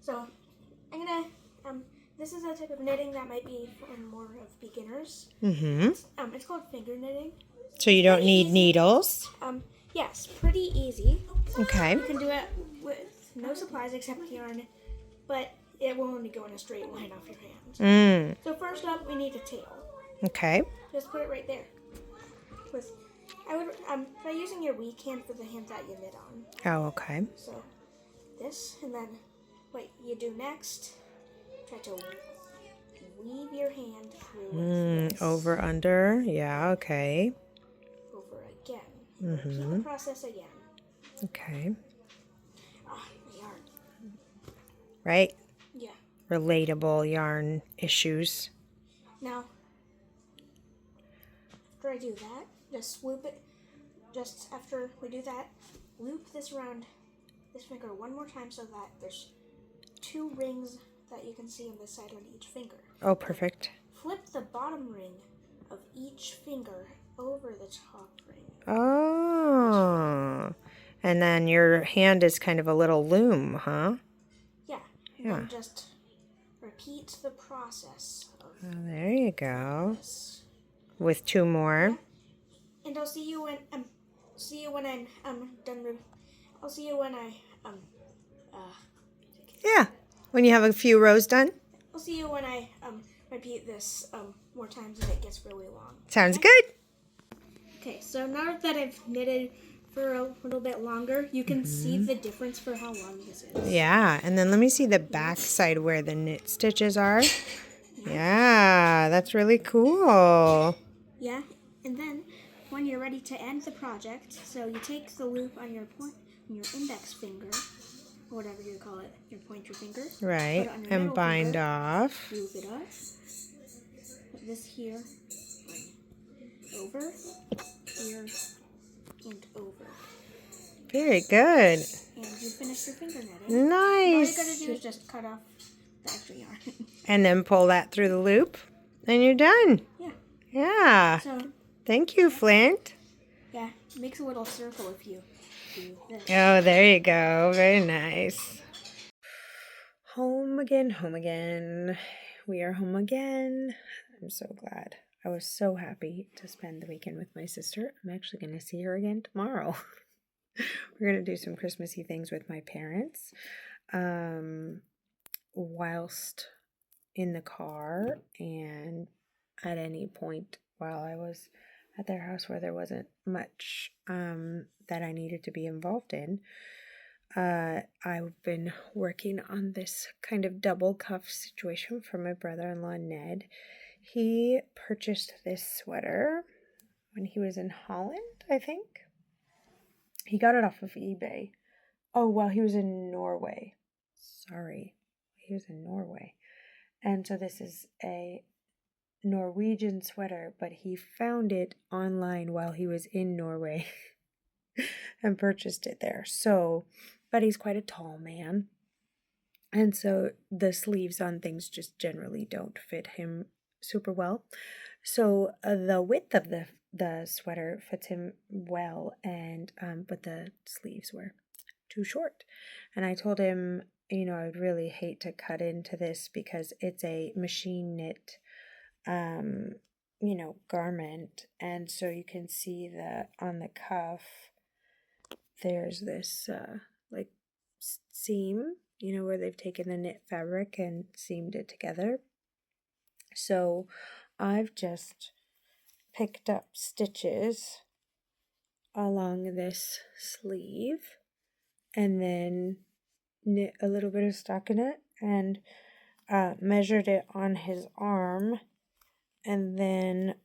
So I'm gonna this is a type of knitting that might be for more of beginners. It's called finger knitting. So you don't need needles? Yes, pretty easy. Okay. You can do it with no supplies except yarn, but it will only go in a straight line off your hand. So first up, we need a tail. Okay. Just put it right there. Try using your weak hand for the hand that you knit on. Oh, okay. So this, and then what you do next, try to weave your hand through this. Over, under. Yeah, okay. Over again. Repeat the process again. Okay. Yarn. Right? Yeah. Relatable yarn issues. Now, after I do that, just swoop it. Just after we do that, loop this around this finger one more time so that there's 2 rings that you can see on this side on each finger. Oh, perfect. Flip the bottom ring of each finger over the top ring. Oh. And then your hand is kind of a little loom, huh? Yeah. And then just repeat the process of There you go. this. With 2 more. Yeah. And I'll see you when I'm done. I'll see you when Yeah. When you have a few rows done. I'll see you when I repeat this more times and it gets really long. Sounds good. Okay, so now that I've knitted for a little bit longer, you can see the difference for how long this is. Yeah, and then let me see the back side where the knit stitches are. Yeah, that's really cool. Yeah, and then when you're ready to end the project, so you take the loop on your index finger, or whatever you call it, your pointer finger. Right, put it on your and middle bind finger, off. loop it up. Put this here, over, here, and over. Very good. And you finish your finger knitting. Nice. All you gotta do is just cut off the extra yarn. And then pull that through the loop, and you're done. Yeah. Yeah. So, Thank you, Flint. yeah, it makes a little circle if you do this. Oh, there you go. Very nice. Home again, home again. We are home again. I'm so glad. I was so happy to spend the weekend with my sister. I'm actually going to see her again tomorrow. We're going to do some Christmassy things with my parents. Whilst in the car, and at any point while I was at their house where there wasn't much that I needed to be involved in, I've been working on this kind of double cuff situation for my brother-in-law, Ned. He purchased this sweater when he was in Holland, I think. He got it off of eBay. Oh, well, he was in Norway. Sorry. He was in Norway. And so this is a Norwegian sweater, but he found it online while he was in Norway and purchased it there. So, but he's quite a tall man. And so the sleeves on things just generally don't fit him super well. So the width of the sweater fits him well, and but the sleeves were too short. And I told him, you know, I would really hate to cut into this because it's a machine knit, you know, garment. And so you can see that on the cuff, there's this like seam, you know, where they've taken the knit fabric and seamed it together. So I've just picked up stitches along this sleeve and then knit a little bit of stockinette and measured it on his arm, and then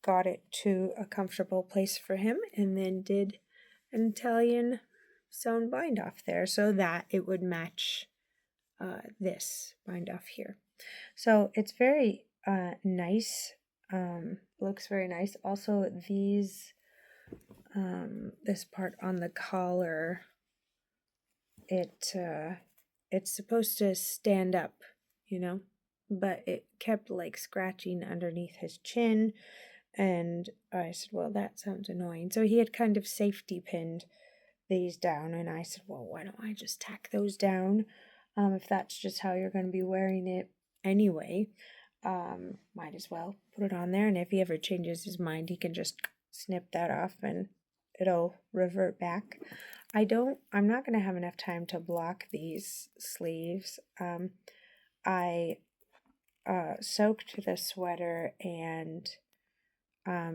got it to a comfortable place for him, and then did an Italian sewn bind off there so that it would match this bind off here. So it's very nice. Looks very nice. Also, these this part on the collar, it's supposed to stand up, you know, but it kept like scratching underneath his chin, and I said, well, that sounds annoying. So he had kind of safety pinned these down, and I said, well, why don't I just tack those down, if that's just how you're going to be wearing it anyway. Might as well put it on there, and if he ever changes his mind, he can just snip that off and it'll revert back. I'm not going to have enough time to block these sleeves. I soaked the sweater and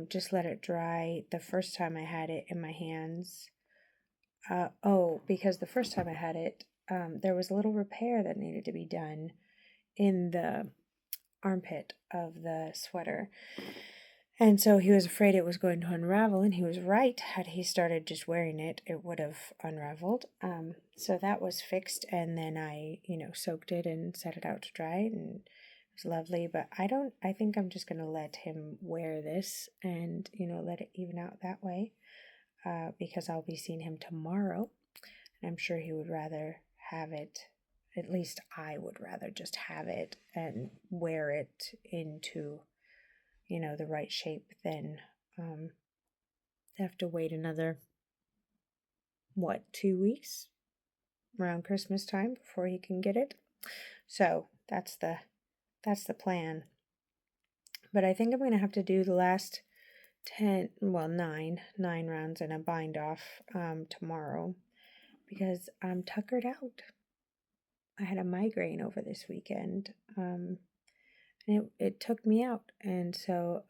just let it dry the first time I had it in my hands. Because the first time I had it, there was a little repair that needed to be done in the armpit of the sweater. And so he was afraid it was going to unravel, and he was right. Had he started just wearing it, it would have unraveled. So that was fixed, and then I, soaked it and set it out to dry, and it was lovely. But I think I'm just going to let him wear this and, let it even out that way, because I'll be seeing him tomorrow, and I'm sure he would rather have it. At least I would rather just have it and wear it into the right shape than have to wait another 2 weeks around Christmas time before he can get it. So that's the plan. But I think I'm going to have to do the last 9 rounds and a bind off tomorrow, because I'm tuckered out. I had a migraine over this weekend, and it took me out, and so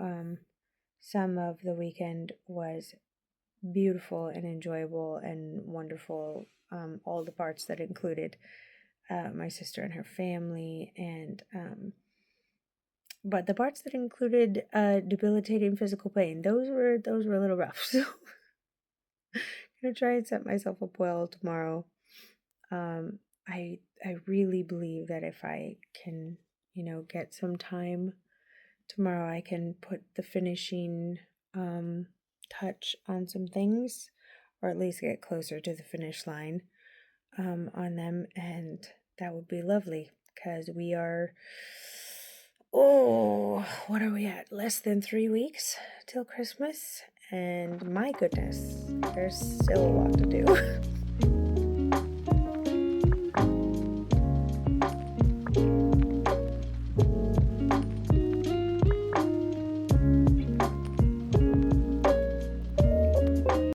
some of the weekend was beautiful and enjoyable and wonderful. All the parts that included my sister and her family, and but the parts that included debilitating physical pain, those were a little rough. So I'm gonna try and set myself up well tomorrow. I really believe that if I can, get some time tomorrow, I can put the finishing touch on some things, or at least get closer to the finish line on them, and that would be lovely, because we are, what are we at? Less than 3 weeks till Christmas, and my goodness, there's still a lot to do.